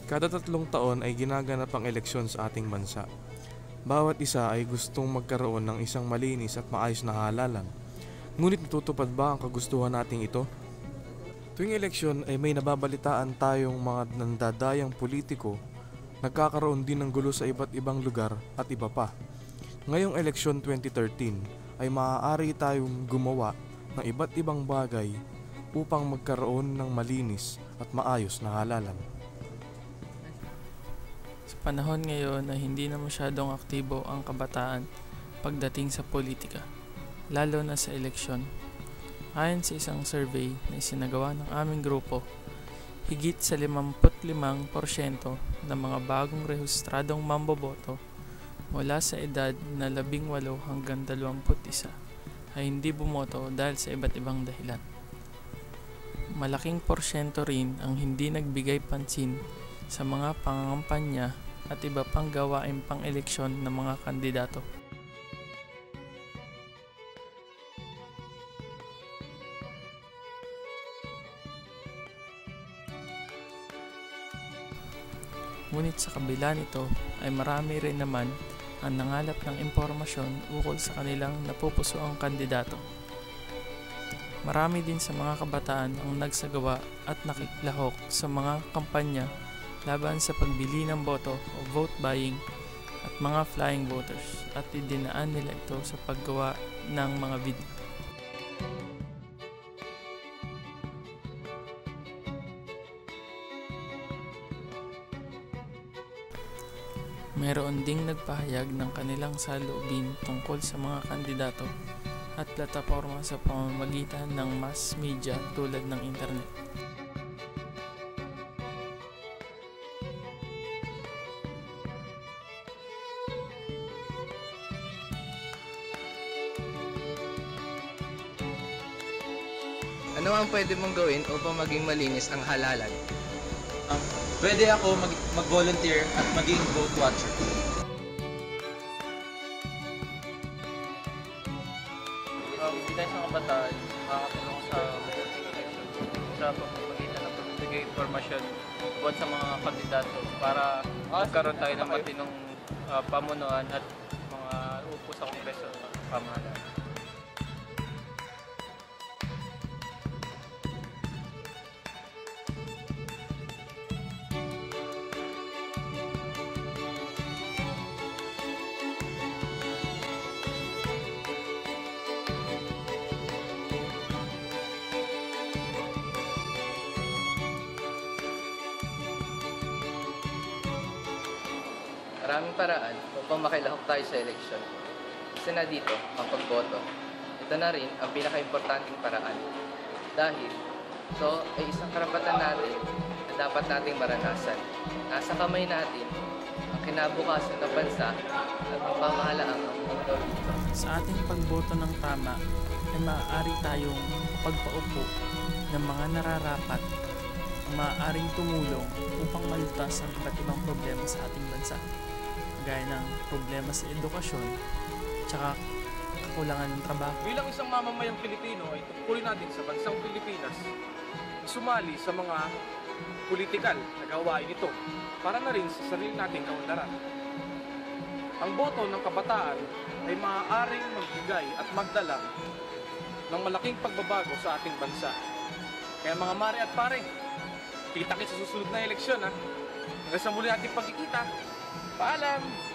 Kada 3 taon ay ginaganap ang eleksyon sa ating bansa. Bawat isa ay gustong magkaroon ng isang malinis at maayos na halalan. Ngunit natutupad ba ang kagustuhan nating ito? Tuwing eleksyon ay may nababalitaan tayong mga nandadayang politiko, nagkakaroon din ng gulo sa iba't ibang lugar at iba pa. Ngayong eleksyon 2013 ay maaari tayong gumawa ng iba't ibang bagay upang magkaroon ng malinis at maayos na halalan. Sa panahon ngayon na hindi na masyadong aktibo ang kabataan pagdating sa politika, lalo na sa eleksyon. Ayon sa isang survey na isinagawa ng aming grupo, higit sa 55% ng mga bagong rehistradong mamboboto mula sa edad na 18 hanggang 21 ay hindi bumoto dahil sa iba't ibang dahilan. Malaking porsyento rin ang hindi nagbigay pansin sa mga pangangampanya at iba pang gawaing pang-eleksyon ng mga kandidato. Ngunit sa kabila nito ay marami rin naman ang nangalap ng impormasyon ukol sa kanilang napupuso ang kandidato. Marami din sa mga kabataan ang nagsagawa at nakilahok sa mga kampanya laban sa pagbili ng boto o vote buying at mga flying voters at idinaan nila ito sa paggawa ng mga video. Mayroon ding nagpahayag ng kanilang saloobin tungkol sa mga kandidato at plataporma sa pamamagitan ng mass media tulad ng internet. Ano ang pwede mong gawin upang maging malinis ang halalan? Pwede ako mag-volunteer at maging vote watcher. Bilang sa kabataan, makakatulong sa voting election sa pamamagitan ng pagbibigay informasyon buwan sa mga kandidato para magkaroon tayo ng matinong pamunuan at mga upo sa kongreso at pamahalaan. Maraming paraan upang makilahok tayo sa eleksyon. Isa na dito ang pagboto. Ito na rin ang pinaka-importanting paraan. Dahil ito ay isang karapatan natin na dapat nating maranasan. Nasa kamay natin ang kinabukasan ng bansa at ang pamahalaang mundo dito. Sa ating pagboto ng tama ay maaari tayong pagpaupo ng mga nararapat na maaaring tumulong upang malutas ang iba't ibang problema sa ating bansa, gaya ng problema sa edukasyon tsaka kakulangan ng trabaho. Bilang isang mamamayang Pilipino ay tungkulin natin sa bansang Pilipinas na sumali sa mga politikal na gawain ito para na rin sa sarili nating kaunlaran. Ang boto ng kabataan ay maaaring magbigay at magdala ng malaking pagbabago sa ating bansa. Kaya mga mare at pare, kita-kits sa susunod na eleksyon ha. Hanggang sa muli nating pagkikita. Paalam!